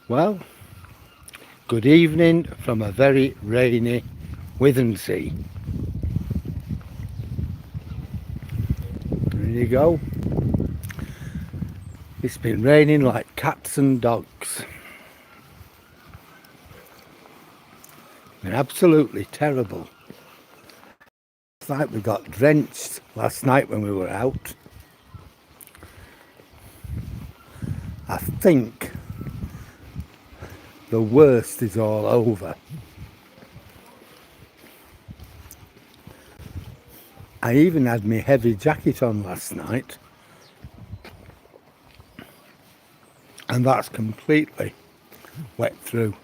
Well, good evening from a very rainy Withensea. There you go. It's been raining like cats and dogs. Been absolutely terrible. It's like we got drenched last night when we were out. I think the worst is all over. I even had my heavy jacket on last night, and that's completely wet through.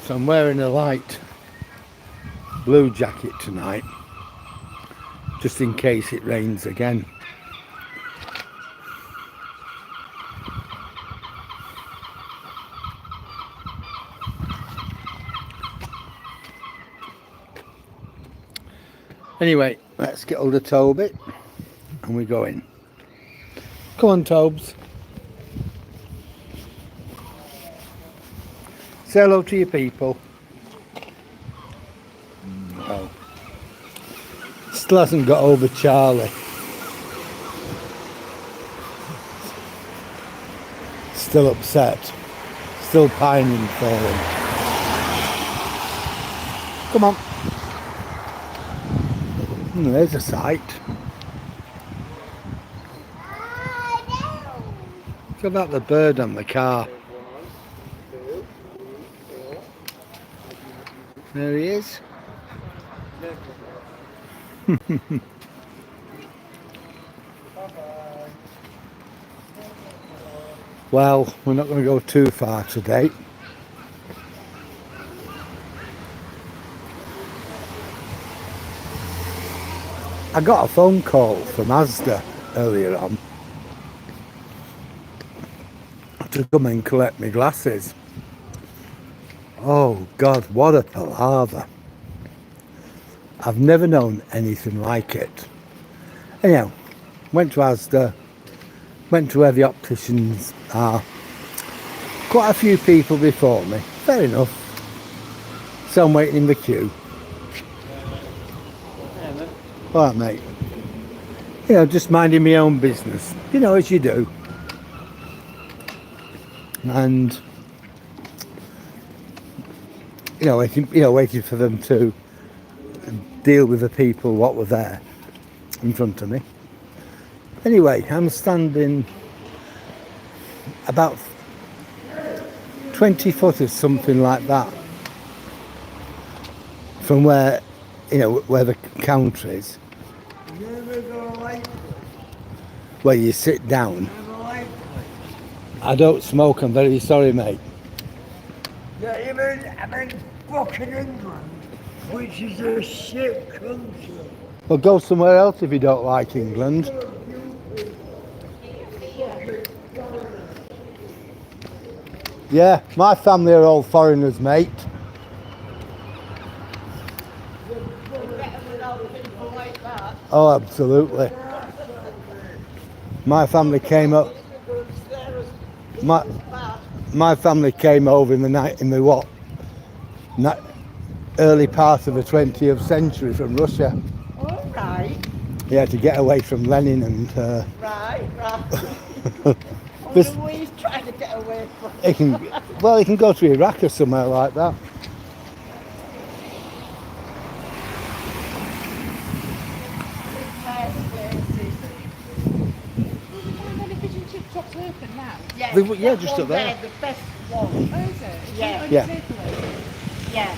So I'm wearing a light blue jacket tonight, just in case it rains again. Anyway, let's get hold of Toby and we go in. Come on, Tobes. Say hello to your people. Oh. Still hasn't got over Charlie. Still upset. Still pining for him. Come on. There's a sight. Look about the bird on the car. There he is. Well, we're not going to go too far today. I got a phone call from Asda earlier on to come and collect my glasses. Oh God, what a palaver. I've never known anything like it. Anyhow, went to Asda, went to where the opticians are. Quite a few people before me, fair enough. So I'm waiting in the queue. Alright mate. You know, just minding my own business. You know, as you do. And waiting for them to deal with the people what were there in front of me. Anyway, I'm standing about 20 foot or something like that from where the counter is. Where you sit down. I don't smoke, I'm very sorry mate. Yeah, I'm in fucking England, which is a shit country. Well, go somewhere else if you don't like England. Yeah, my family are all foreigners, mate. Oh, absolutely. My family came up. My family came over in the early part of the 20th century from Russia. All right. Yeah, to get away from Lenin and. Right. This, where he's trying to get away from. He can go to Iraq or somewhere like that. Yeah, just up there. The best one. Oh, is it? Yeah. Yeah. Yeah.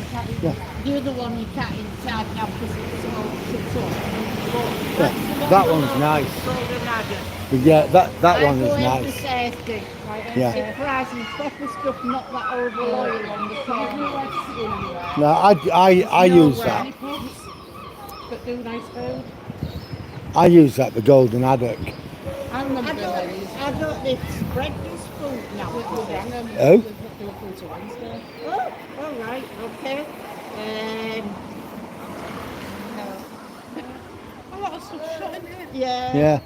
The other one you can't inside now because it's all shut up. Yeah. That one's nice. Yeah, that one is nice. Yeah. Surprising, proper stuff, not that over oil on the corner. No, I use that. But do nice food. I use that, the Golden Haddock. I don't need spread this food now. Oh? Oh, all right, okay. A lot of stuff shut in here. Yeah. Yeah.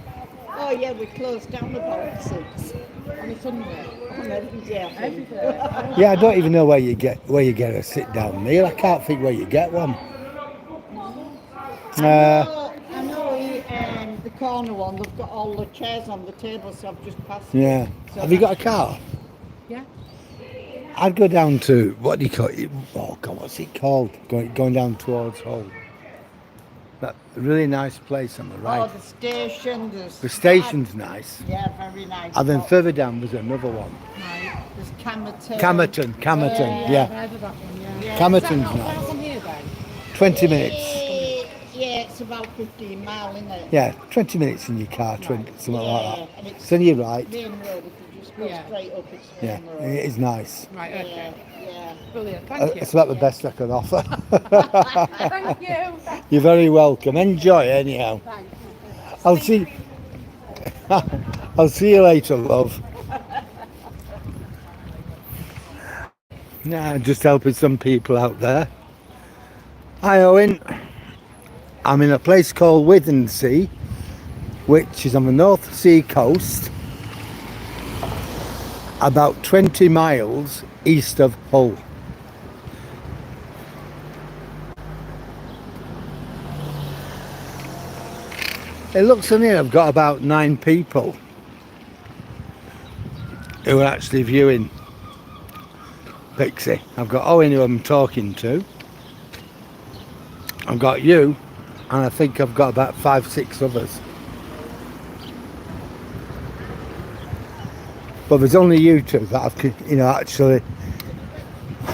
Oh yeah, we closed down about 6 On a Sunday. on every day. I Every think. day. Oh, Yeah, I don't even know where you get a sit down meal. I can't think where you get one. I know the corner one, they've got all the chairs on the table, so I've just passed Yeah. it. So Have you got a that's- car? yeah. I'd go down to, what do you call it? Oh God, what's it called? Going down towards Hull. That really nice place on the Oh, right. the station, The station's nice. Yeah, very nice. And then But further down was another one. Right. there's Camerton. Camerton, I've yeah. heard of that one, yeah. Yeah. Camerton's Is that not nice. far from here then? 20 minutes. Yeah, it's about 15 miles, isn't it? Yeah, 20 minutes in your car, 20, something like Yeah, that. and it's It's on your right. main road. If you just go Yeah. straight up, it's Yeah, main road. it is nice. Right, Yeah, okay. yeah. Brilliant. Thank you. It's about the best I can offer. Thank you. You're very welcome. Enjoy anyhow. Thanks. I'll see. I'll see you later, love. Nah, just helping some people out there. Hi, Owen. I'm in a place called Withensea, which is on the North Sea coast, about 20 miles east of Hull. It looks in here I've got about 9 people who are actually viewing Pixie. I've got Owen who I'm talking to. I've got you, and I think I've got about 5, 6 others. But there's only you two that I've, actually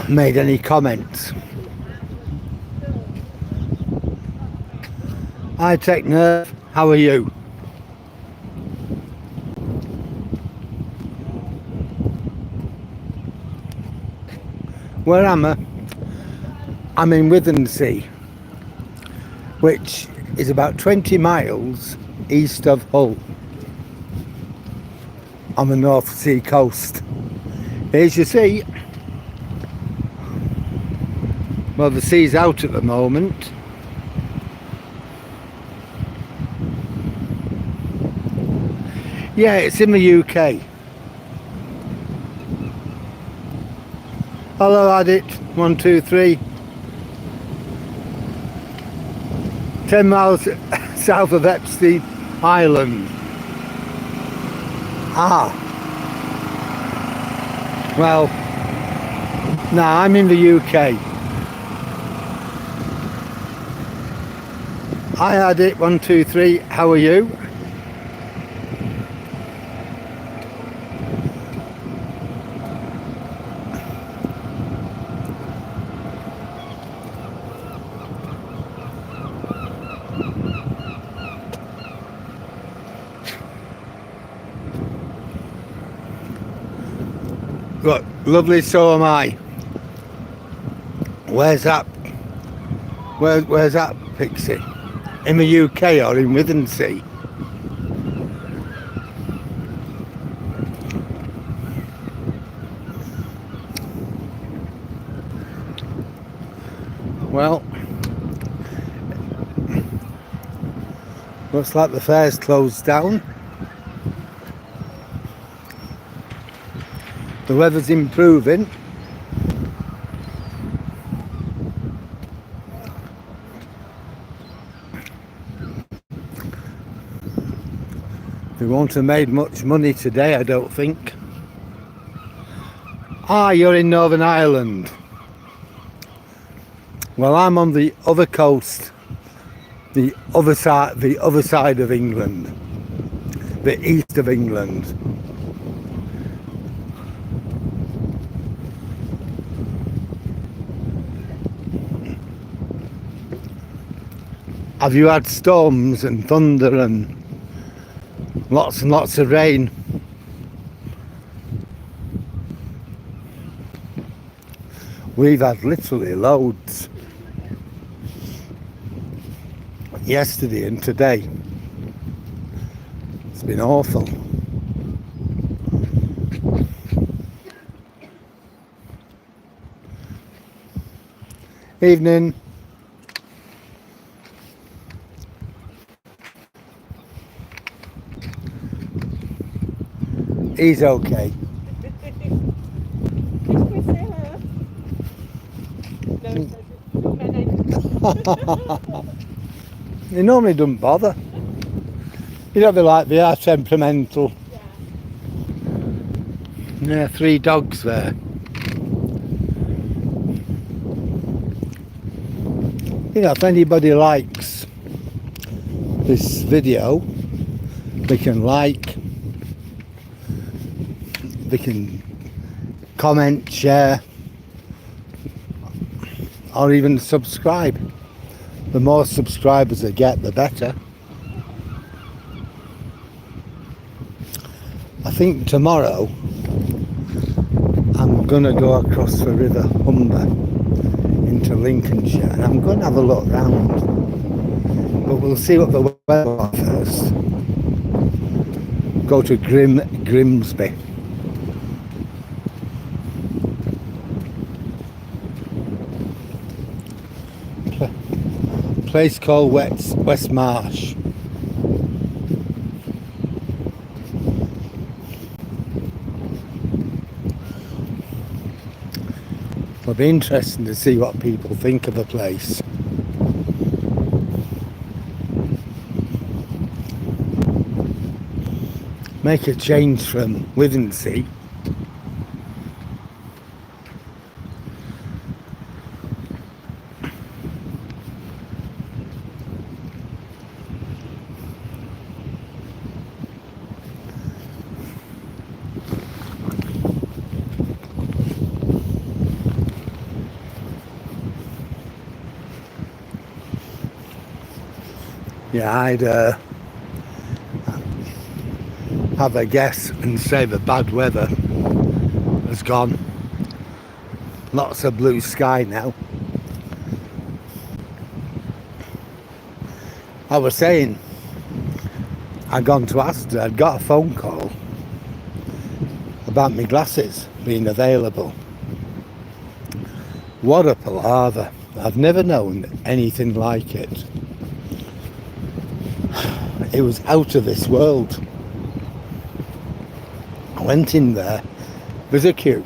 made any comments. Hi, Tech Nerve. How are you? Where am I? I'm in Withensea, which is about 20 miles east of Hull on the North Sea coast. Here's your sea. Well, the sea's out at the moment. Yeah, it's in the UK. Hello, Adit. 1, 2, 3. 10 miles south of Epstein Island. Ah. Well, no, I'm in the UK. Hi, Adit. 1, 2, 3. How are you? Look, lovely, so am I. Where's that? Where's that, Pixie? In the UK or in Withensea? Well, looks like the fair's closed down. The weather's improving. We won't have made much money today, I don't think. Ah, you're in Northern Ireland. Well, I'm on the other coast, the other side of England, the east of England. Have you had storms and thunder and lots of rain? We've had literally loads. Yesterday and today. It's been awful. Evening. He's okay. Can we say hello? No, it says too many. He normally doesn't bother. You know, they are temperamental. Yeah, 3 dogs there. You know, if anybody likes this video, they can like, they can comment, share, or even subscribe. The more subscribers I get, the better. I think tomorrow I'm gonna go across the River Humber into Lincolnshire, and I'm going to have a look round. But we'll see what the weather is first. Go to Grimsby. Place called West Marsh. It'll be interesting to see what people think of the place. Make a change from Withensea. Yeah, I'd have a guess and say the bad weather has gone. Lots of blue sky now. I was saying, I'd gone to Asda, I'd got a phone call about my glasses being available. What a palaver. I've never known anything like it. It was out of this world. I went in there, there's a queue.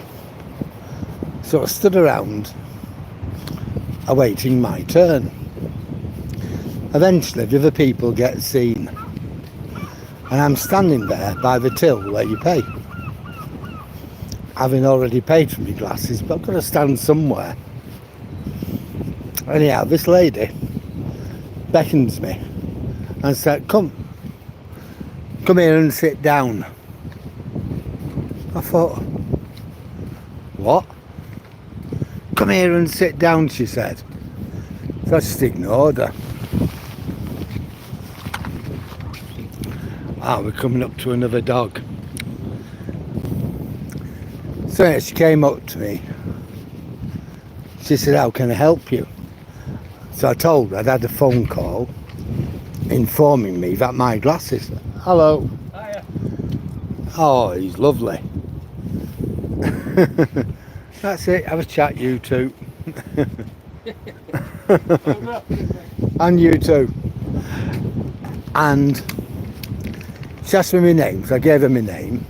So I stood around, awaiting my turn. Eventually the other people get seen. And I'm standing there by the till where you pay. Having already paid for my glasses, but I've got to stand somewhere. Anyhow, this lady beckons me and said, come here and sit down. I thought, what? Come here and sit down, she said. So I just ignored her. We're coming up to another dog. So yeah, she came up to me. She said, how can I help you? So I told her I'd had a phone call informing me that my glasses. Hello. Hiya. Oh, he's lovely. That's it, have a chat, you two. And you too. And she asked me my name, so I gave her my name,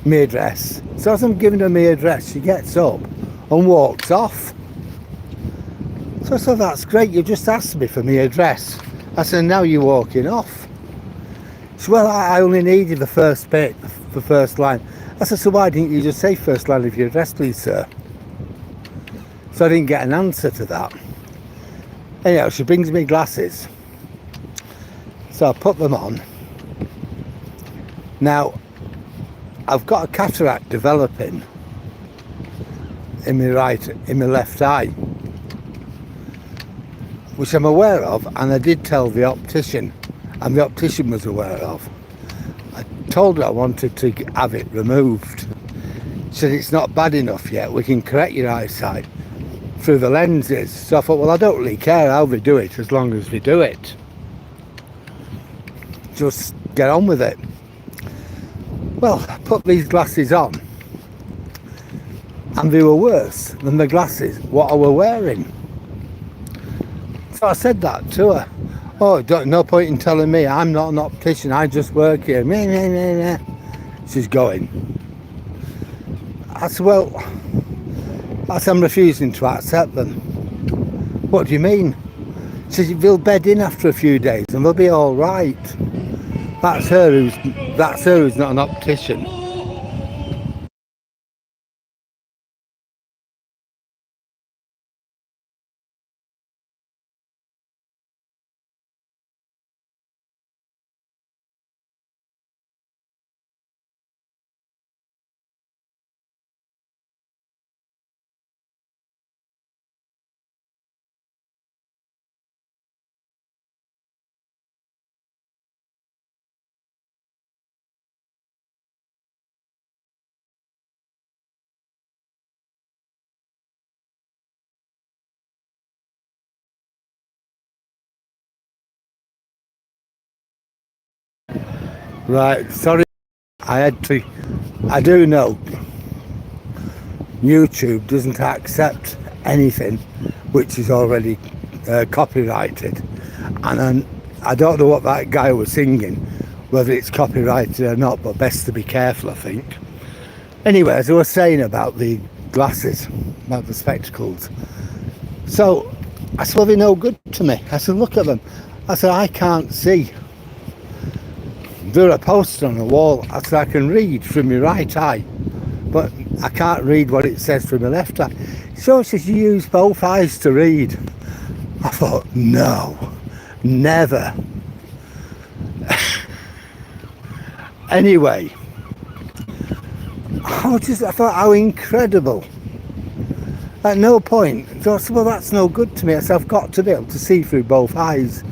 my address. So as I'm giving her my address, she gets up and walks off. So I said, that's great, you just asked me for my address. I said, now you're walking off. She said, well, I only needed the first bit, the first line. I said, so why didn't you just say first line of your address, please, sir? So I didn't get an answer to that. Anyhow, she brings me glasses. So I put them on. Now, I've got a cataract developing in my left eye, which I'm aware of, and I did tell the optician, and the optician was aware of. I told her I wanted to have it removed. She said, it's not bad enough yet, we can correct your eyesight through the lenses. So I thought, well, I don't really care how they do it, as long as they do it. Just get on with it. Well, I put these glasses on, and they were worse than the glasses what I were wearing. So I said that to her. Oh, no point in telling me, I'm not an optician, I just work here. she's going. I said, well, I'm refusing to accept them. What do you mean? She says, they'll bed in after a few days and they'll be all right. That's her who's not an optician. Right, sorry, I do know YouTube doesn't accept anything which is already copyrighted, and I don't know what that guy was singing, whether it's copyrighted or not, but best to be careful, I think. Anyway, as I was saying about the glasses, about the spectacles, so I said, well, they're no good to me. I said, look at them. I said, I can't see. They're a poster on the wall. I said, I can read from my right eye, but I can't read what it says from my left eye. So she says, you use both eyes to read. I thought, no, never. Anyway, I thought, how incredible. At no point, so I said, well, that's no good to me. I said, I've got to be able to see through both eyes.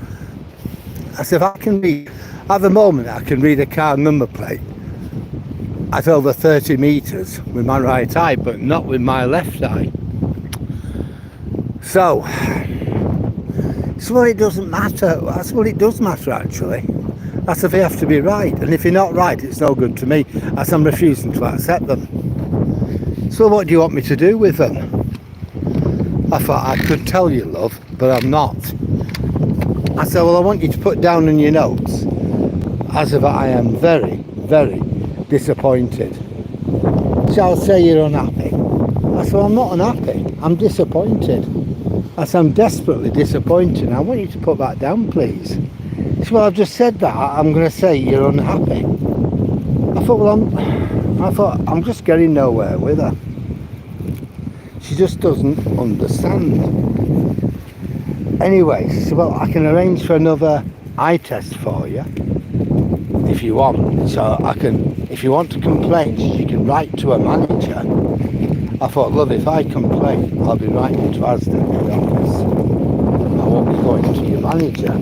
I said, if I can read, at the moment, I can read a car number plate at over 30 metres with my right eye, but not with my left eye. So well, it doesn't matter. That's what it does matter, actually. That's if you have to be right. And if you're not right, it's no good to me, as I'm refusing to accept them. So what do you want me to do with them? I thought I could tell you, love, but I'm not. I said, well, I want you to put down in your notes, as if I am very, very disappointed. Shall say you're unhappy. I said, well, I'm not unhappy, I'm disappointed. I said, I'm desperately disappointed. I want you to put that down, please. She said, well, I've just said that, I'm going to say you're unhappy. I thought, well, I'm just getting nowhere with her. She just doesn't understand. Anyway, she said, well, I can arrange for another eye test for you if you want. So I can, if you want to complain, you can write to a manager. I thought, love, if I complain, I'll be writing to Asda in the office. I won't be going to your manager.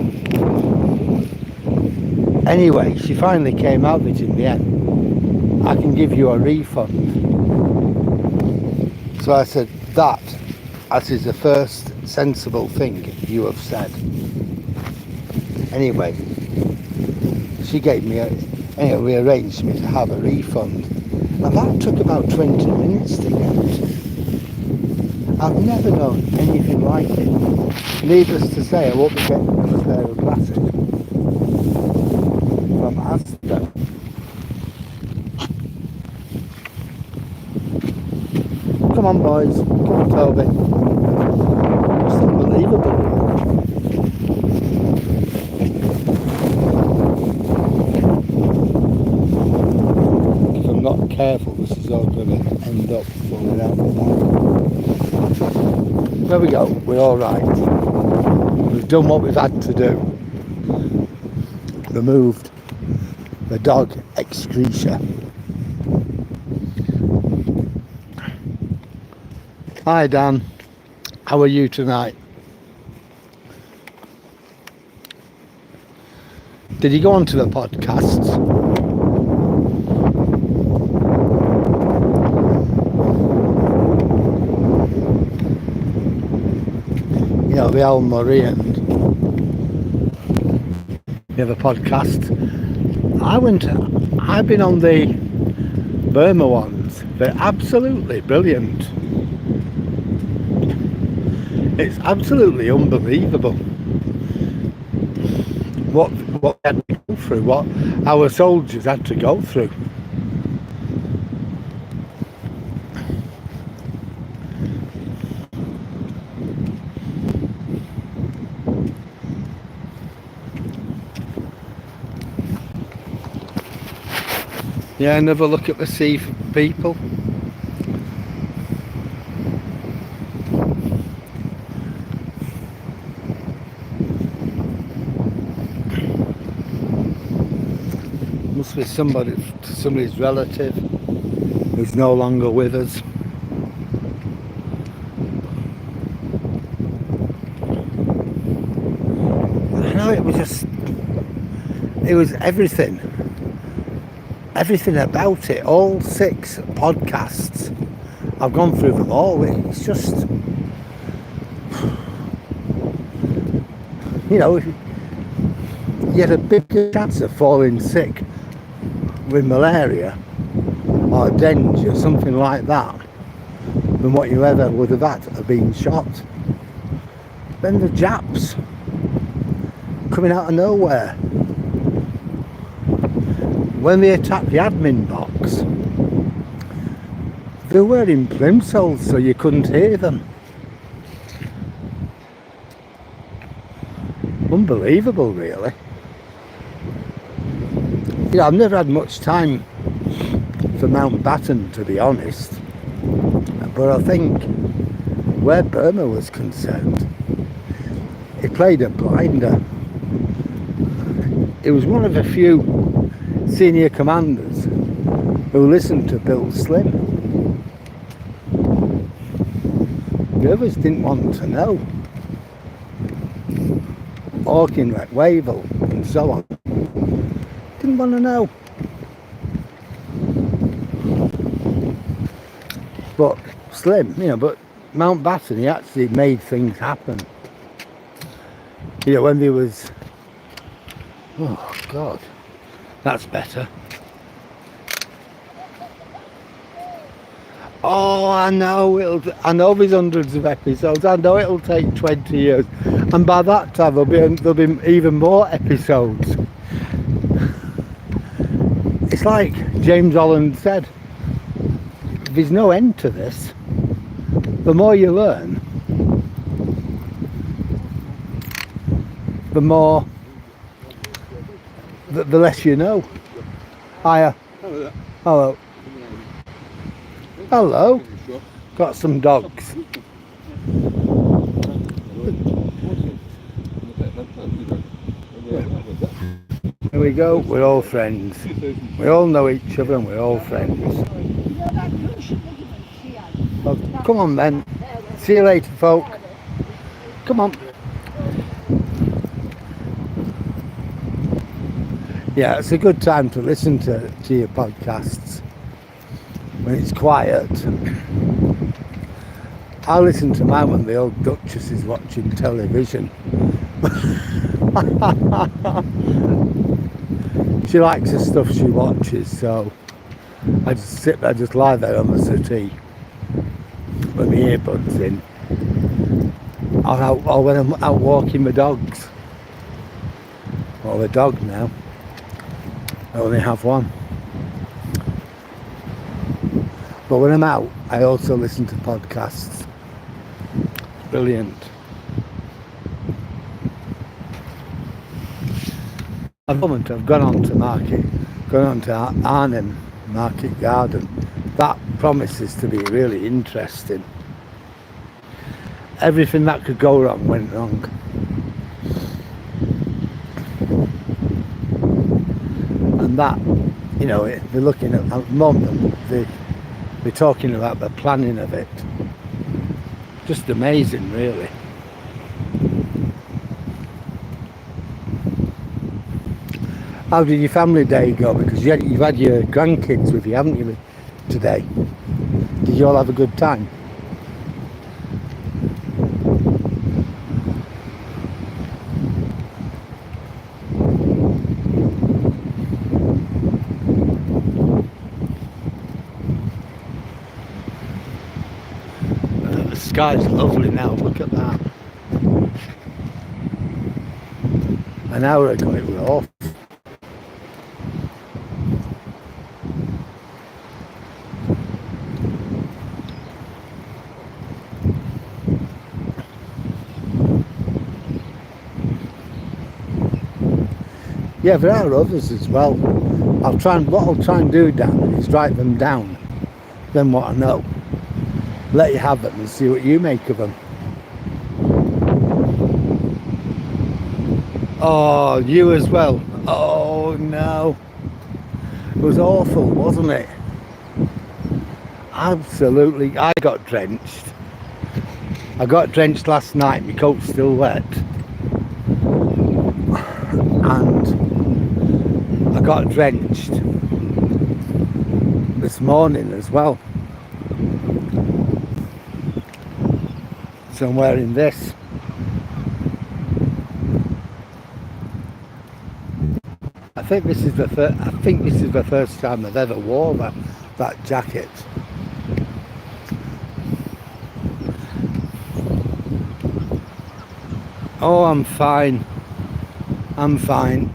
Anyway, she finally came out of it in the end. I can give you a refund. So I said, that, as is the first sensible thing you have said. Anyway, she gave me anyway, we arranged me to have a refund. And that took about 20 minutes to get. I've never known anything like it. Needless to say, I won't be getting a pair of glasses from Asda. Come on, boys. Come on, Toby. It's unbelievable. If I'm not careful, this is all going to end up falling out the back. There we go. We're all right. We've done what we've had to do. Removed the dog excretia. Hi Dan, how are you tonight? Did you go onto the podcasts? You know, the Al Murray and the other podcast. I've been on the Burma ones. They're absolutely brilliant. It's absolutely unbelievable what they had to go through, what our soldiers had to go through. Yeah, another look at the sea people. Must be somebody's relative who's no longer with us. I know it was everything about it, all 6 podcasts. I've gone through them all. It's just, you know, you had a bigger chance of falling sick with malaria or dengue or something like that than what you ever would have had of being shot. Then the Japs coming out of nowhere. When they attacked the admin box, they were wearing plimsolls so you couldn't hear them. Unbelievable, really. You know, I've never had much time for Mountbatten, to be honest, but I think where Burma was concerned, he played a blinder. He was one of a few senior commanders who listened to Bill Slim. The others didn't want to know. Auchinleck, Wavell and so on didn't want to know. But Slim, you know, but Mountbatten, he actually made things happen. You know, when there was, oh God, that's better. Oh, I know there's hundreds of episodes. I know it'll take 20 years, and by that time there'll be even more episodes. It's like James Holland said, there's no end to this. The more you learn, the more, the less you know. Hiya. Hello. Hello. Got some dogs. Here we go. We're all friends. We all know each other and we're all friends. Well, come on then. See you later, folk. Come on. Yeah, it's a good time to listen to your podcasts when it's quiet. I listen to mine when the old Duchess is watching television. She likes the stuff she watches, so I just sit there, just lie there on the settee with my earbuds in. Or when I'm out walking my dogs. Or the dog now. I only have one. But when I'm out, I also listen to podcasts. Brilliant. At the moment I've gone on to Arnhem Market Garden. That promises to be really interesting. Everything that could go wrong went wrong. And that, you know, they're looking at the moment, they're talking about the planning of it. Just amazing, really. How did your family day go? Because you've had your grandkids with you, haven't you, today? Did you all have a good time? The sky's lovely now, look at that. An hour ago it was off. Yeah, there are others as well. What I'll try and do, Dan, is write them down. Then what I know. Let you have them and see what you make of them. Oh, you as well. Oh no. It was awful, wasn't it? Absolutely. I got drenched. I got drenched last night, my coat's still wet. And I got drenched this morning as well. So I'm wearing this. I think this is the first time I've ever wore that jacket. Oh, I'm fine. I'm fine.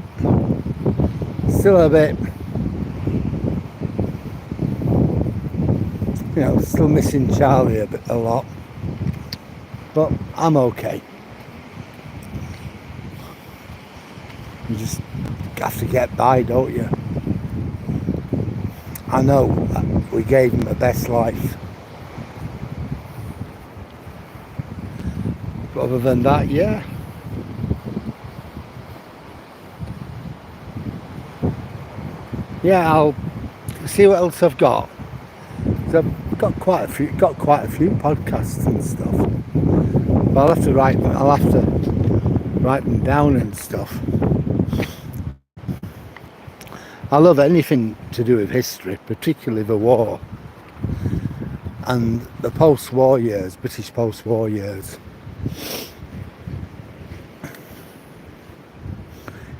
Still a bit, still missing Charlie a lot. But I'm okay. You just have to get by, don't you? I know that we gave him the best life. But other than that, yeah. Yeah, I'll see what else I've got. So I've got quite a few podcasts and stuff. But I'll have to write them down and stuff. I love anything to do with history, particularly the war and the post-war years, British post-war years.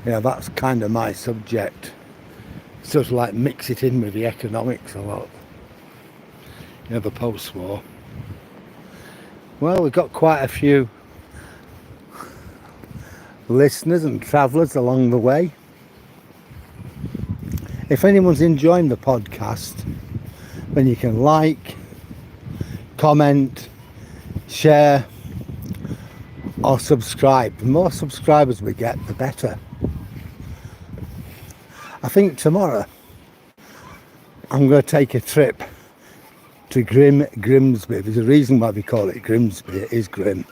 Yeah, that's kind of my subject. Sort of like mix it in with the economics a lot. The post-war. Well, we've got quite a few listeners and travellers along the way. If anyone's enjoying the podcast, then you can like, comment, share, or subscribe. The more subscribers we get, the better. I think tomorrow I'm going to take a trip to Grimsby. There's a reason why we call it Grimsby. It is grim.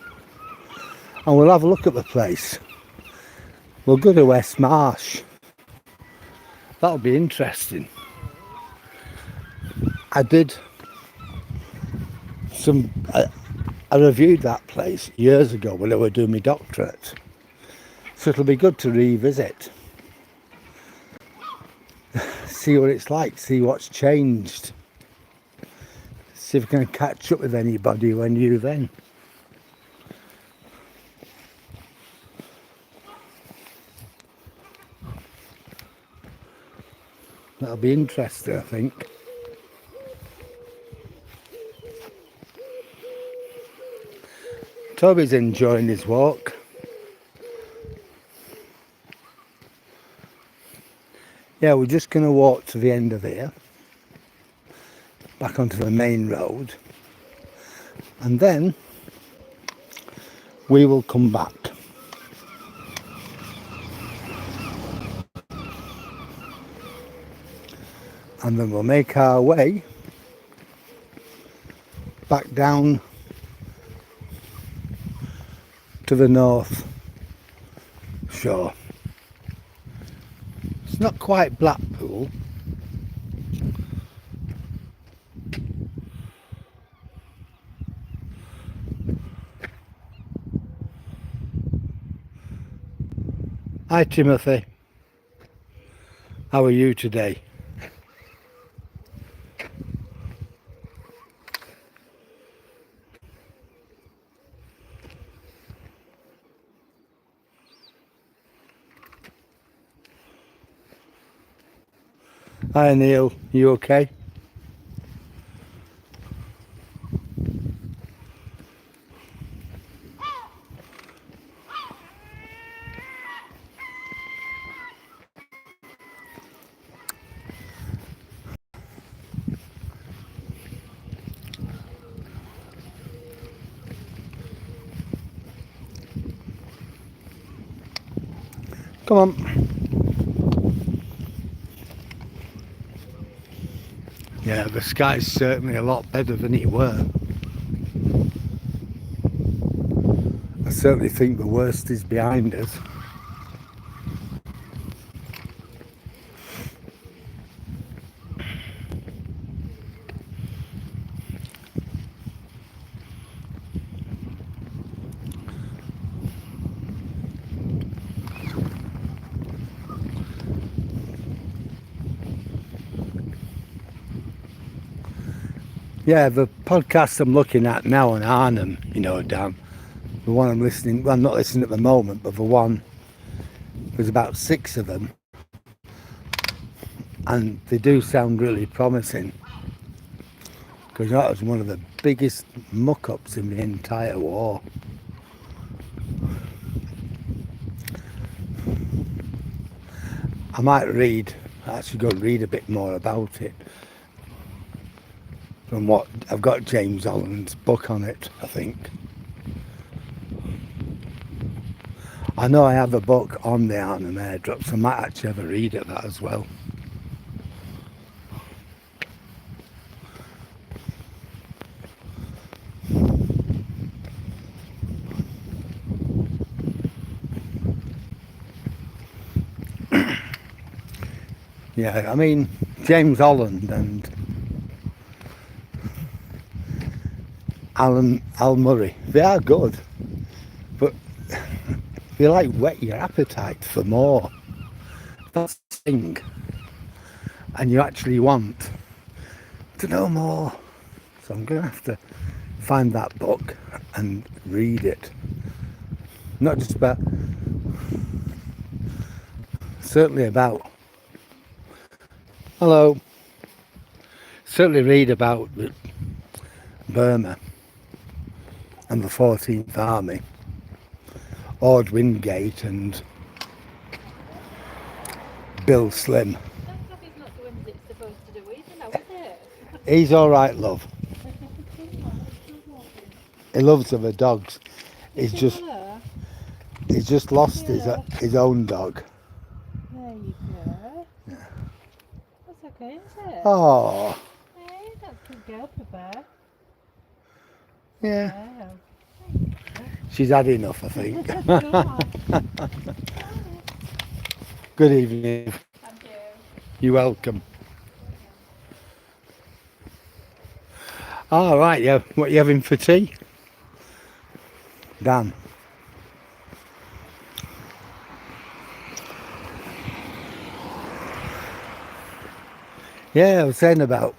And we'll have a look at the place. We'll go to West Marsh. That'll be interesting. I reviewed that place years ago when I was doing my doctorate. So it'll be good to revisit. See what it's like, see what's changed. See if we can catch up with anybody when you're then. That'll be interesting, I think. Toby's enjoying his walk. Yeah, we're just going to walk to the end of here, back onto the main road, and then we will come back. And then we'll make our way back down to the north shore. It's not quite Blackpool. Hi Timothy. How are you today? Hi Neil, you okay? Come on. Yeah, the sky's certainly a lot better than it were. I certainly think the worst is behind us. Yeah, the podcast I'm looking at now on Arnhem, you know, Dan, the one I'm listening, well, I'm not listening at the moment, but the one, there's about 6 of them, and they do sound really promising, because that was one of the biggest muck-ups in the entire war. I might actually go and read a bit more about it. From what I've got, James Holland's book on it, I think. I know I have a book on the Arnhem airdrops. I might actually have a read at that as well. Yeah, I mean, James Holland and Al Murray, they are good, but they like whet your appetite for more. That's the thing, and you actually want to know more. So I'm going to have to find that book and read it. Not just about, certainly about, hello, certainly read about Burma and the 14th Army, Ord Wingate and Bill Slim. That coffee's not doing as it's supposed to do either now, is it? He's alright, love. He loves other dogs. He's just lost his own dog. There you go. Yeah. That's okay, isn't it? Oh, Hey, that's a good girl for bear. yeah. Wow. She's had enough, I think. Go on. Good evening. Thank you. You're welcome. All right, yeah. What are you having for tea? Dan. Yeah, I was saying about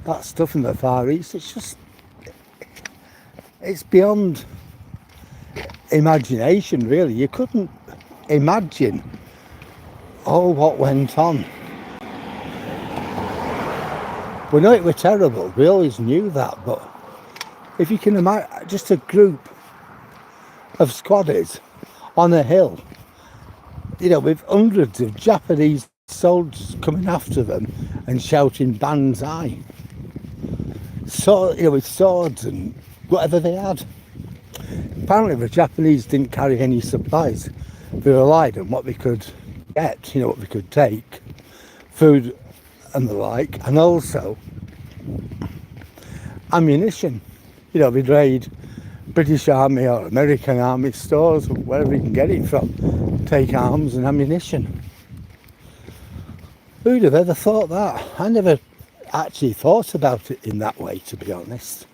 that stuff in the Far East. It's beyond imagination, really. You couldn't imagine all what went on. We know it was terrible. We always knew that, but if you can imagine just a group of squatters on a hill, you know, with hundreds of Japanese soldiers coming after them and shouting banzai. So, you know, with swords and whatever they had. Apparently the Japanese didn't carry any supplies. They relied on what they could get, you know, what they could take, food and the like, and also ammunition. You know, they'd raid British Army or American Army stores, or wherever you can get it from, take arms and ammunition. Who'd have ever thought that? I never actually thought about it in that way, to be honest.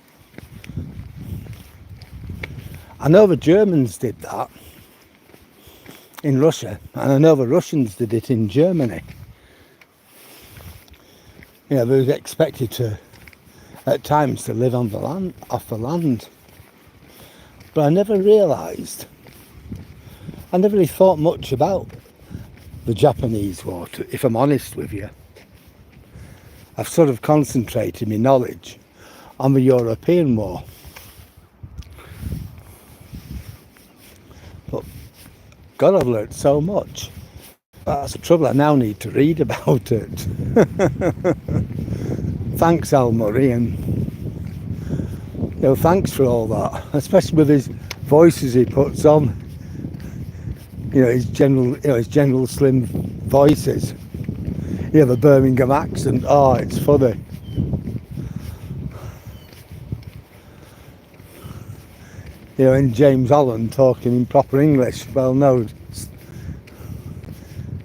I know the Germans did that in Russia, and I know the Russians did it in Germany. You know, they were expected to, at times, to live on the land, off the land. But I never realised, I never really thought much about the Japanese war, if I'm honest with you. I've sort of concentrated my knowledge on the European war. But God, I've learnt so much. That's the trouble, I now need to read about it. Thanks, Al Murray, and you know, thanks for all that, especially with his voices he puts on. You know, his general slim voices. You have a Birmingham accent. Oh, it's funny. You know, in James Holland talking in proper English. Well, no,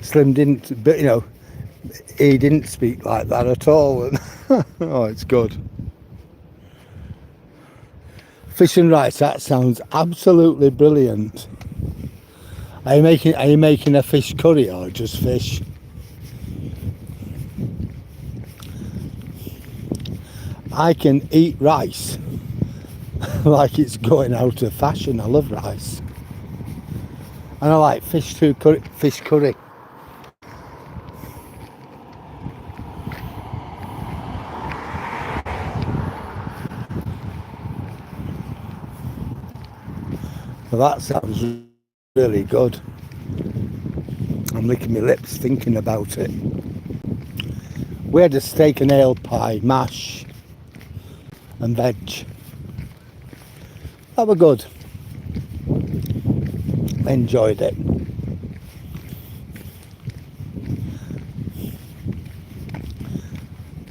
Slim didn't, but you know, he didn't speak like that at all. Oh, it's good. Fish and rice, that sounds absolutely brilliant. Are you making a fish curry or just fish? I can eat rice like it's going out of fashion. I love rice. And I like fish too, fish curry. Well, that sounds really good. I'm licking my lips thinking about it. We had a steak and ale pie, mash and veg. That were good. I enjoyed it.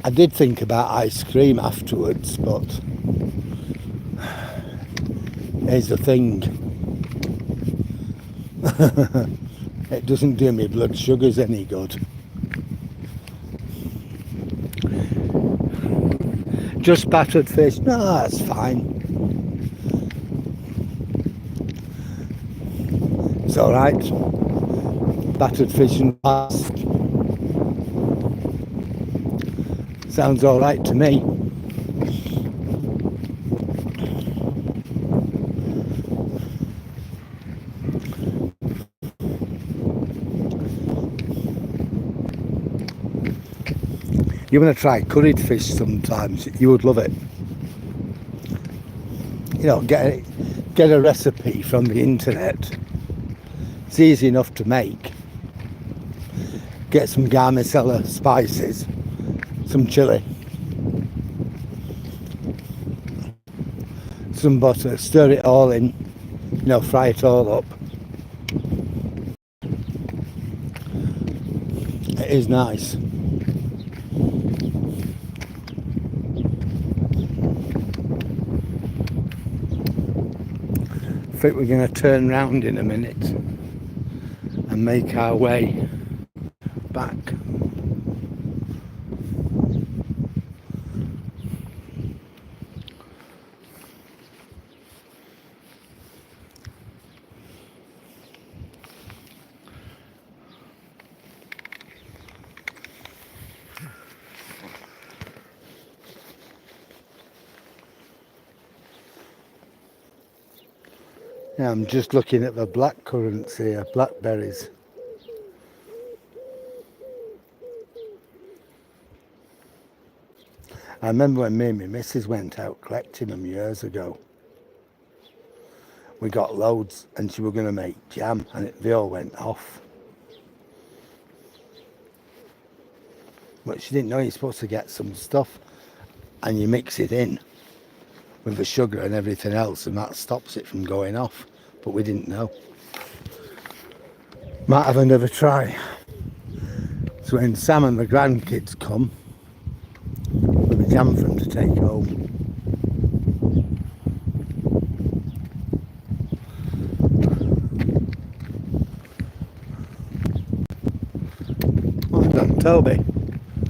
I did think about ice cream afterwards, but here's the thing. It doesn't do me blood sugars any good. Just battered fish, no, that's fine. It's alright. Battered fish and rice. Sounds alright to me. You want to try curried fish sometimes, you would love it. You know, get a recipe from the internet. It's easy enough to make. Get some garam masala spices, some chilli, some butter, stir it all in, you know, fry it all up. It is nice. I think we're going to turn round in a minute and make our way back. Yeah, I'm just looking at the black currants here, blackberries. I remember when me and my missus went out collecting them years ago. We got loads and she was going to make jam and they all went off. But she didn't know you're supposed to get some stuff and you mix it in with the sugar and everything else, and that stops it from going off. But we didn't know. Might have another try. So when Sam and the grandkids come, there'll be jam for them to take home. Well done, Toby.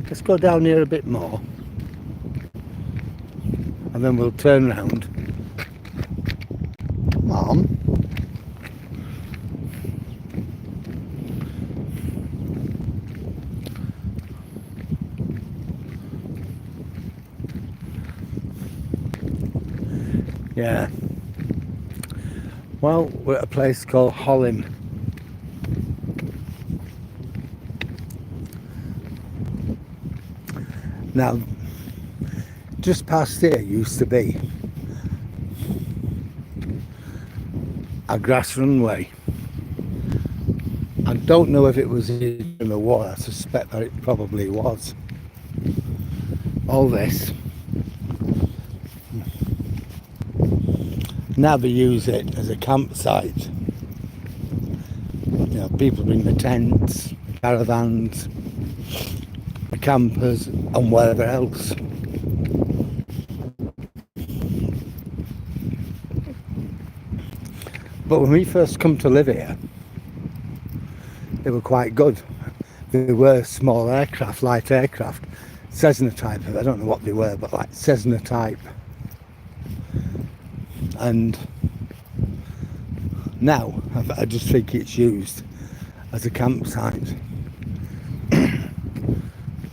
Let's go down here a bit more. And then we'll turn round. Mom. Yeah. Well, we're at a place called Hollim. Now, just past here used to be a grass runway. I don't know if it was in the war. I suspect that it probably was. All this. Now they use it as a campsite. You know, people bring the tents, caravans, the campers and wherever else. But when we first come to live here, they were quite good. They were small aircraft, light aircraft, Cessna type. I don't know what they were, but like Cessna type. And now I just think it's used as a campsite.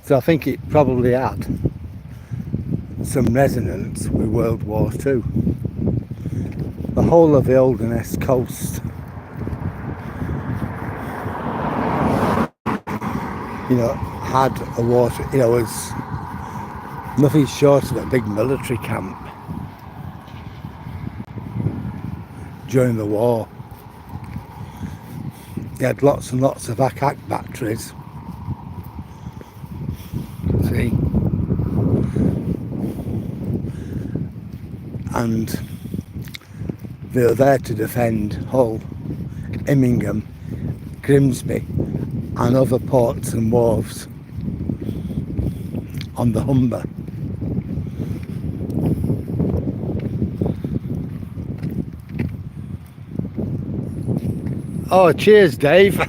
So I think it probably had some resonance with World War II. The whole of the Holderness coast, you know, had a water, you know, was nothing short of a big military camp during the war. They had lots and lots of ack batteries. See? And they were there to defend Hull, Immingham, Grimsby and other ports and wharves on the Humber. Oh, cheers, Dave.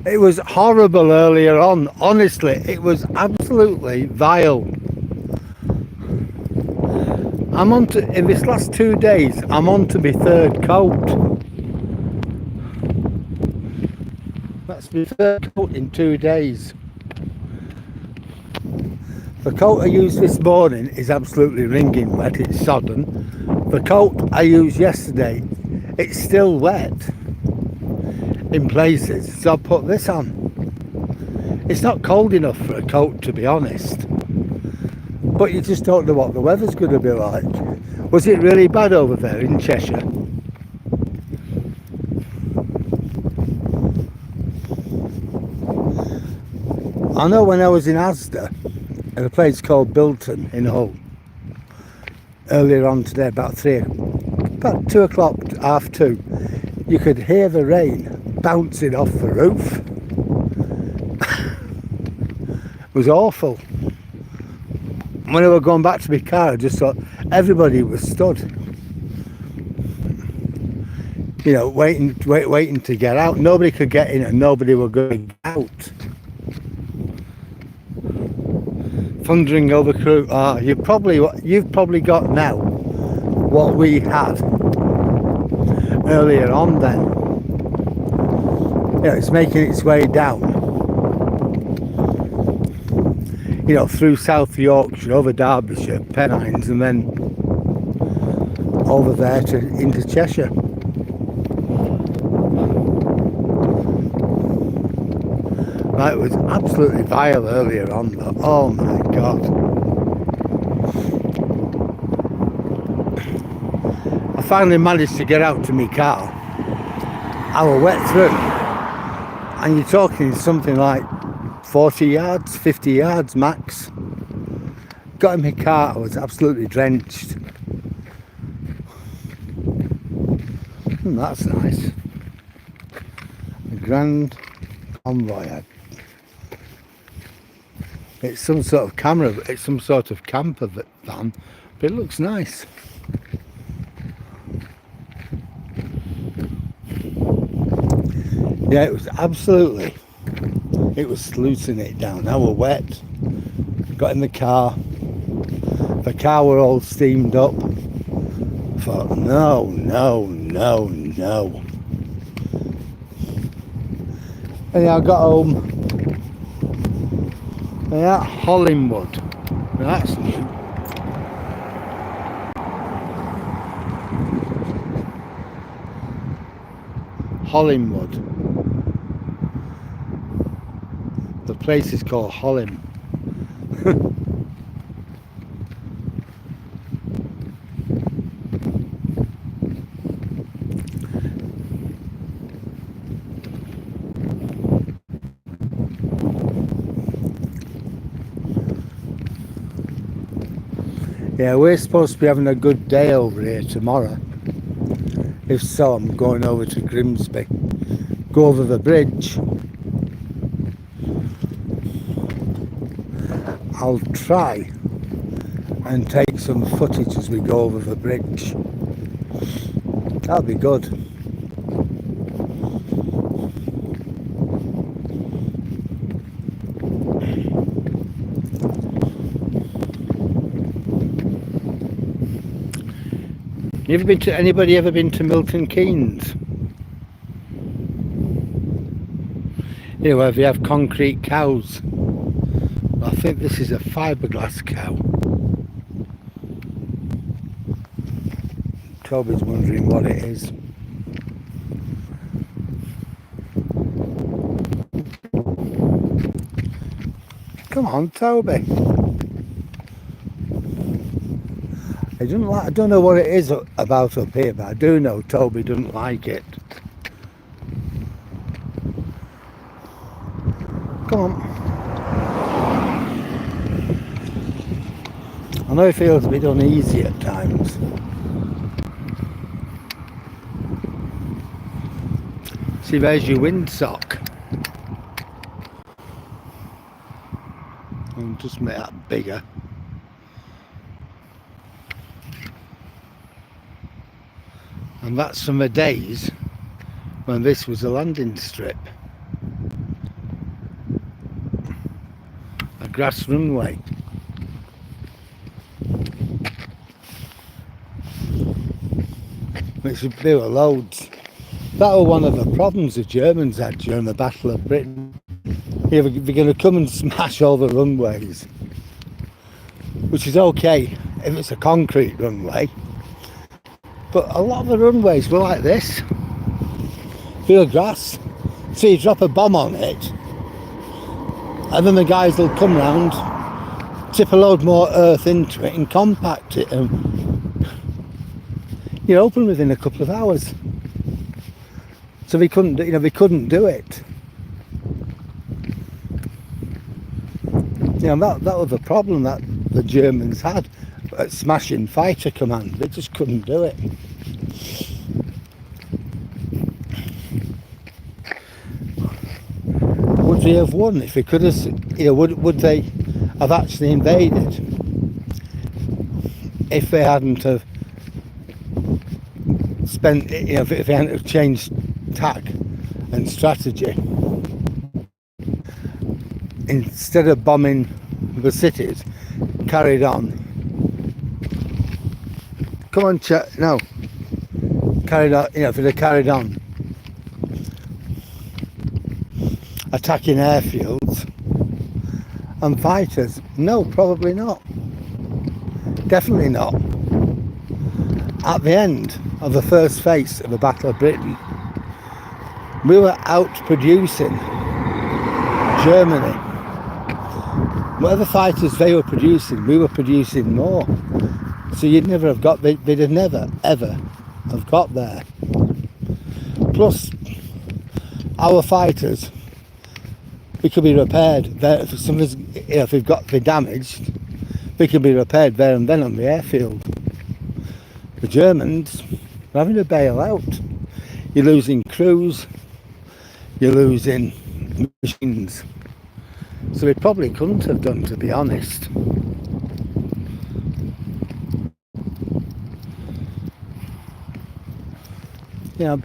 It was horrible earlier on. Honestly, it was absolutely vile. In this last 2 days, I'm on to my third coat. That's my third coat in 2 days. The coat I used this morning is absolutely ringing wet, it's sodden. The coat I used yesterday, it's still wet in places, so I put this on. It's not cold enough for a coat, to be honest. But you just don't know what the weather's going to be like. Was it really bad over there in Cheshire? I know when I was in Asda, at a place called Bilton in Hull, earlier on today, about 2 o'clock, 2:30, you could hear the rain bouncing off the roof. It was awful. When I was going back to my car, I just thought everybody was stood, you know, waiting to get out. Nobody could get in and nobody were going out. Thundering over crew. You've probably got now what we had earlier on then. You know, it's making its way down, you know, through South Yorkshire, over Derbyshire, Pennines, and then over there into Cheshire. Right, it was absolutely vile earlier on though. Oh my God. I finally managed to get out to my car. I was wet through. And you're talking something like 40 yards, 50 yards max. Got in my car, I was absolutely drenched. That's nice. A Grand Convoy. It's some sort of camper van, but it looks nice. Yeah, it was sluicing it down. I was wet. Got in the car. The car were all steamed up. I thought, no. And yeah, I got home. Yeah, Hollingwood. That's new. Hollingwood. The place is called Hollim. Yeah, we're supposed to be having a good day over here tomorrow. If so, I'm going over to Grimsby. Go over the bridge. I'll try and take some footage as we go over the bridge. That'll be good. Anybody ever been to Milton Keynes? You know, where they have concrete cows. I think this is a fiberglass cow. Toby's wondering what it is. Come on, Toby. I don't know what it is about up here, but I do know Toby doesn't like it. Come on. I know it feels a bit uneasy at times. See, there's your windsock. I'll just make that bigger. And that's from the days when this was a landing strip. A grass runway. Which there were loads. That was one of the problems the Germans had during the Battle of Britain. Yeah, they're going to come and smash all the runways. Which is okay if it's a concrete runway. But a lot of the runways were like this. Field grass. So you drop a bomb on it. And then the guys will come round, tip a load more earth into it and compact it. And you're open within a couple of hours. So they couldn't do it. You know, that was the problem that the Germans had at smashing fighter command. They just couldn't do it. Would they have won if they could have? You know, would they have actually invaded if they hadn't have spent? You know, if they hadn't have changed tack and strategy? Instead of bombing the cities, carried on. Come on, no. Carried on, you know, if they'd have carried on attacking airfields and fighters, no, probably not. Definitely not. At the end of the first phase of the Battle of Britain, we were out-producing Germany. Whatever fighters they were producing, we were producing more. So you'd never have got, they'd have never, ever have got there. Plus, our fighters, they could be repaired there. If something's, you know, if they're damaged, they can be repaired there and then on the airfield. The Germans are having to bail out. You're losing crews, you're losing machines. So they probably couldn't have done, to be honest. You know,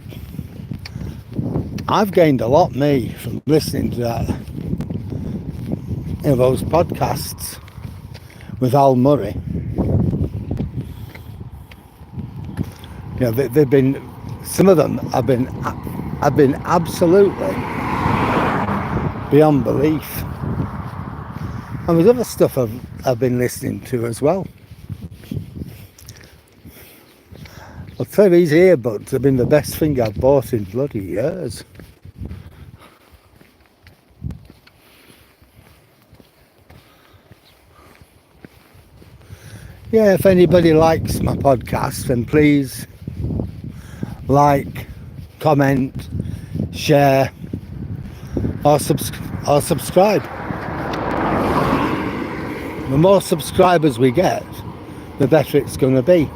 I've gained a lot, me, from listening to that, you know, those podcasts with Al Murray. You know, they've been, some of them have been absolutely beyond belief. And there's other stuff I've been listening to as well. I'll tell you, these earbuds have been the best thing I've bought in bloody years. Yeah, if anybody likes my podcast, then please like, comment, share, or subscribe. The more subscribers we get, the better it's going to be.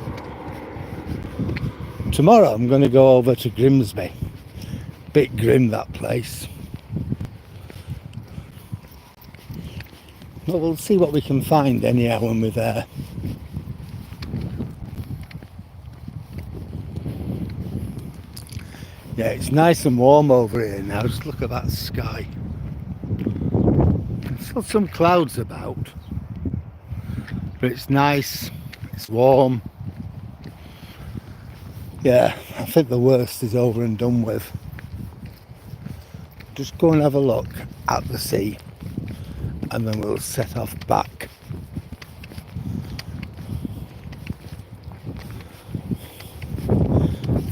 Tomorrow I'm going to go over to Grimsby. Bit grim, that place. Well, we'll see what we can find anyhow when we're there. Yeah, it's nice and warm over here now. Just look at that sky. There's still some clouds about, but it's nice, it's warm. Yeah, I think the worst is over and done with. Just go and have a look at the sea and then we'll set off back.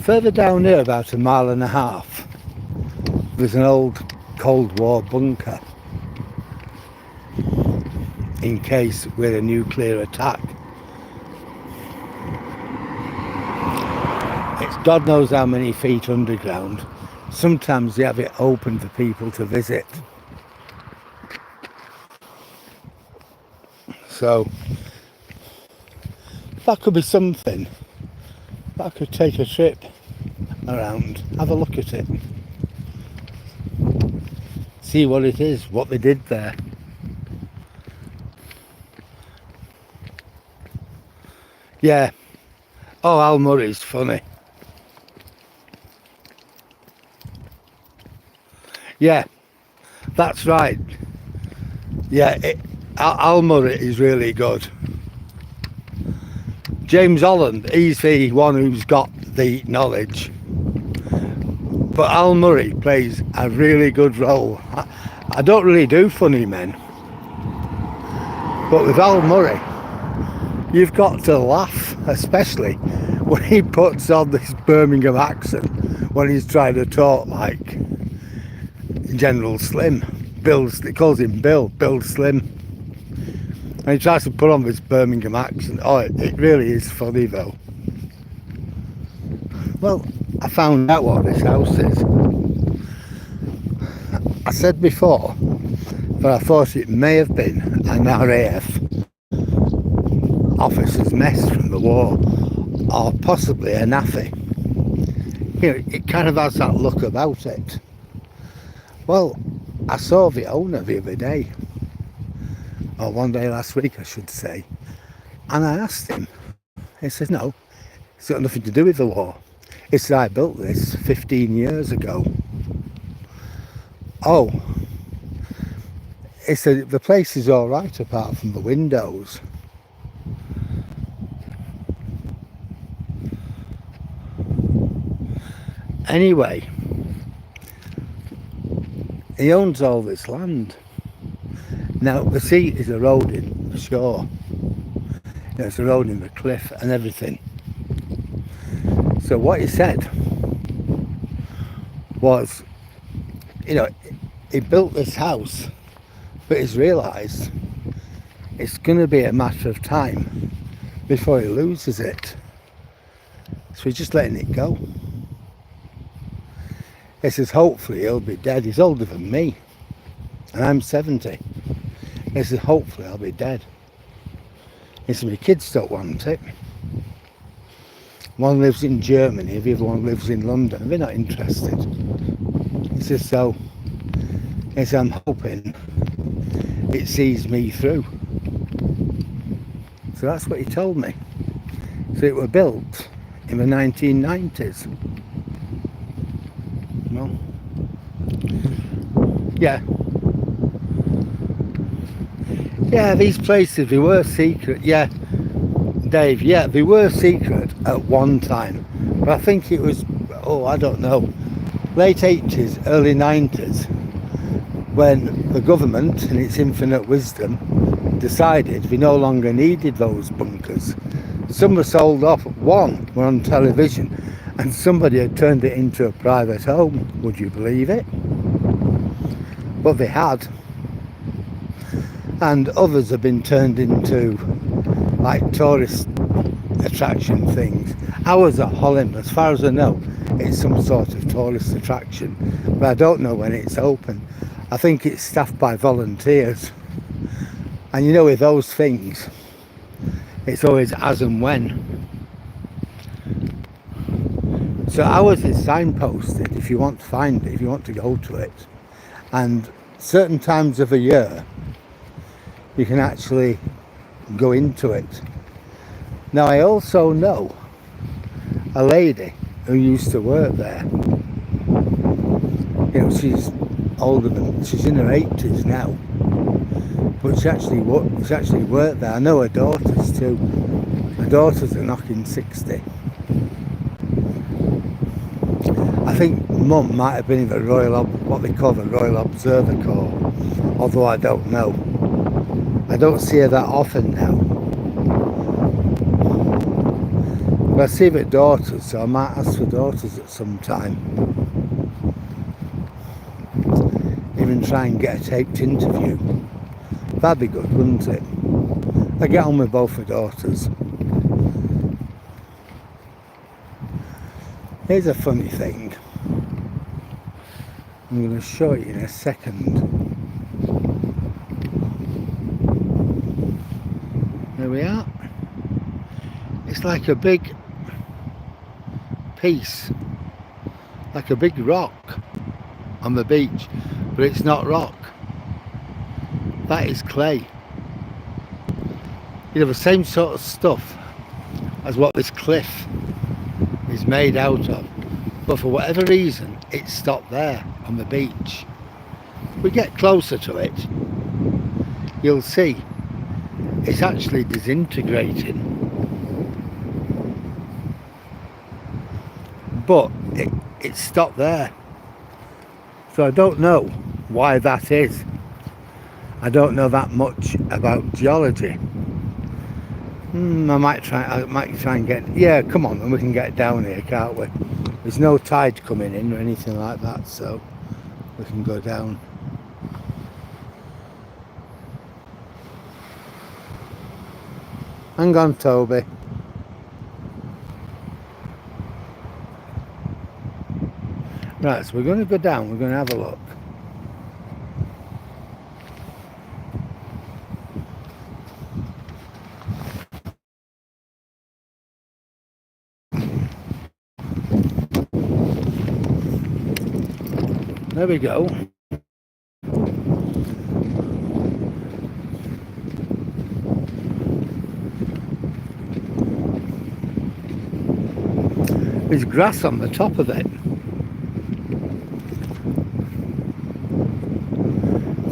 Further down here, about 1.5 miles, there's an old Cold War bunker in case we're a nuclear attack. It's God knows how many feet underground. Sometimes they have it open for people to visit. So that could be something. I could take a trip around, have a look at it, see what it is, what they did there. Yeah. Oh, Al Murray's funny. Yeah, that's right. Yeah, Al Murray is really good. James Holland, he's the one who's got the knowledge. But Al Murray plays a really good role. I don't really do funny men. But with Al Murray, you've got to laugh, especially when he puts on this Birmingham accent when he's trying to talk like General Slim. He calls him Bill Slim. And he tries to put on this Birmingham accent. Oh, it really is funny though. Well, I found out what this house is. I said before, but I thought it may have been an RAF officer's mess from the war, or possibly a naffy. You know, it kind of has that look about it. Well, I saw the owner the other day, or one day last week I should say, and I asked him. He says, no, it's got nothing to do with the war. He said, I built this 15 years ago. Oh, he said, the place is all right apart from the windows. Anyway, he owns all this land. Now, the sea is eroding the shore. You know, it's eroding the cliff and everything. So what he said was, you know, he built this house, but he's realised it's going to be a matter of time before he loses it. So he's just letting it go. He says, hopefully he'll be dead. He's older than me, and I'm 70. He says, hopefully I'll be dead. He said, my kids don't want it. One lives in Germany, the other one lives in London. They're not interested. He says, so, he says, I'm hoping it sees me through. So that's what he told me. So it was built in the 1990s. Well, yeah. Yeah, these places, they were secret. Yeah, Dave, yeah, they were secret at one time. But I think it was, oh, I don't know, late 80s, early 90s, when the government, in its infinite wisdom, decided they no longer needed those bunkers. Some were sold off, one were on television, and somebody had turned it into a private home. Would you believe it? But they had. And others have been turned into like tourist attraction things. Ours at Holland, as far as I know, it's some sort of tourist attraction, but I don't know when it's open. I think it's staffed by volunteers, and you know, with those things it's always as and when. So ours is signposted if you want to find it, if you want to go to it, and certain times of the year you can actually go into it. Now I also know a lady who used to work there. You know, she's older than, she's in her 80s now, but she actually worked there. I know her daughters too. Her daughters are knocking 60. I think Mum might have been in the what they call the Royal Observer Corps, although I don't know. I don't see her that often now. But I see the daughters, so I might ask for daughters at some time. Even try and get a taped interview. That'd be good, wouldn't it? I get on with both the daughters. Here's a funny thing. I'm going to show you in a second. There we are. It's like a big piece, like a big rock on the beach, but it's not rock. That is clay. You know, the same sort of stuff as what this cliff is made out of, but for whatever reason it stopped there on the beach. If we get closer to it, you'll see it's actually disintegrating, but it stopped there. So I don't know why that is. I don't know that much about geology. I might try and get, yeah, come on, and we can get down here, can't we? There's no tide coming in or anything like that, so we can go down. Hang on, Toby. Right, so we're going to go down, we're going to have a look. There we go. There's grass on the top of it.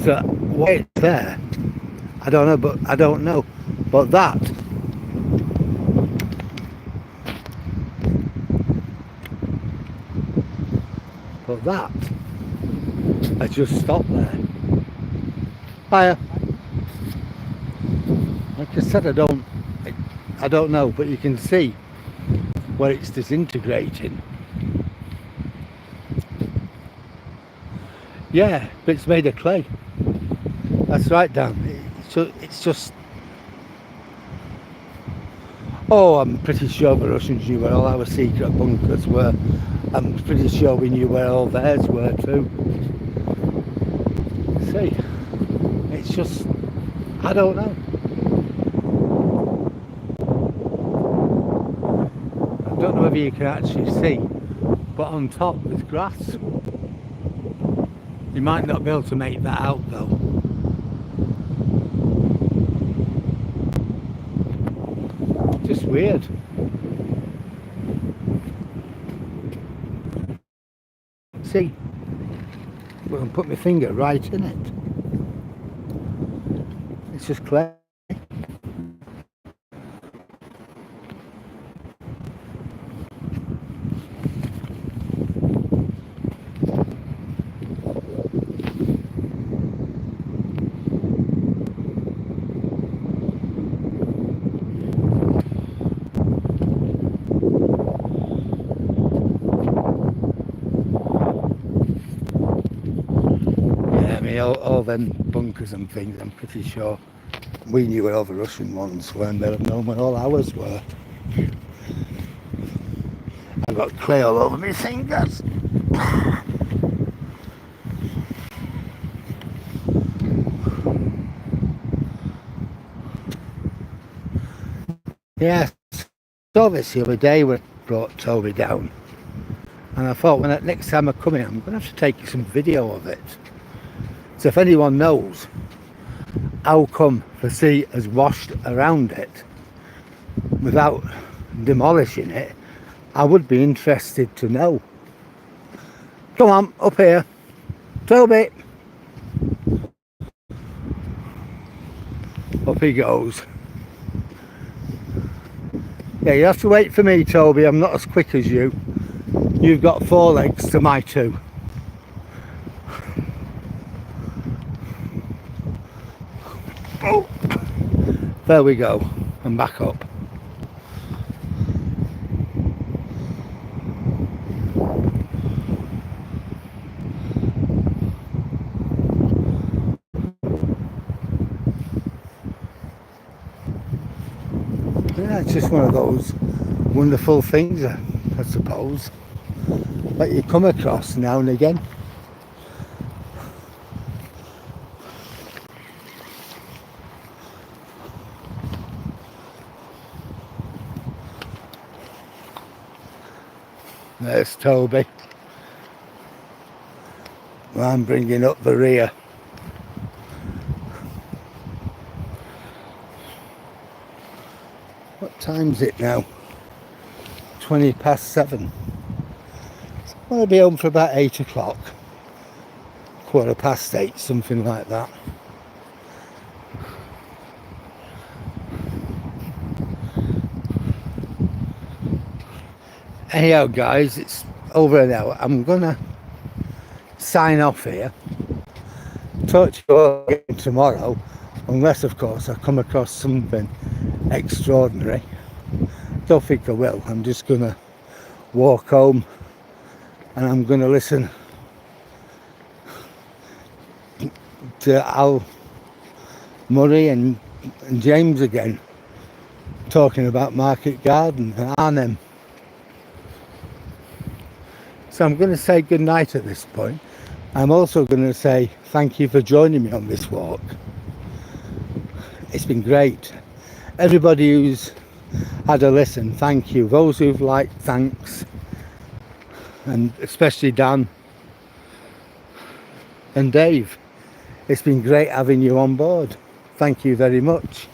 So why it's there, I don't know, but that I just stopped there. Hiya. Like I said, I don't know, but you can see where it's disintegrating. Yeah, but it's made of clay. That's right, Dan. It's just. Oh, I'm pretty sure the Russians knew where all our secret bunkers were. I'm pretty sure we knew where all theirs were too. See, it's just, I don't know. I don't know whether you can actually see, but on top there's grass. You might not be able to make that out though. Just weird. See, I can put my finger right in it. It's just clay. All them bunkers and things, I'm pretty sure we knew where all the Russian ones were, and they'd have known where all ours were. I've got clay all over my fingers. Yeah, saw this the other day when I brought Toby down, and I thought next time I come in, I'm going to have to take some video of it. So if anyone knows how come the sea has washed around it without demolishing it, I would be interested to know. Come on, up here. Toby. Up he goes. Yeah, you have to wait for me, Toby. I'm not as quick as you. You've got 4 legs to my 2. Oh. There we go. I'm back up. Yeah, it's just one of those wonderful things, I suppose, that you come across now and again. There's Toby. I'm bringing up the rear. What time's it now? 20 past 7. I'm going to be home for about 8 o'clock. 8:15, something like that. Anyhow guys, it's over an hour. I'm gonna sign off here. Talk to you all again tomorrow, unless of course I come across something extraordinary. Don't think I will. I'm just gonna walk home and I'm gonna listen to Al Murray and James again talking about Market Garden and Arnhem. So I'm going to say good night at this point. I'm also going to say thank you for joining me on this walk. It's been great. Everybody who's had a listen, thank you. Those who've liked, thanks. And especially Dan and Dave. It's been great having you on board. Thank you very much.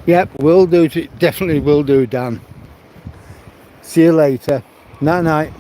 Yep, will do. Definitely will do, Dan. See you later. Night night.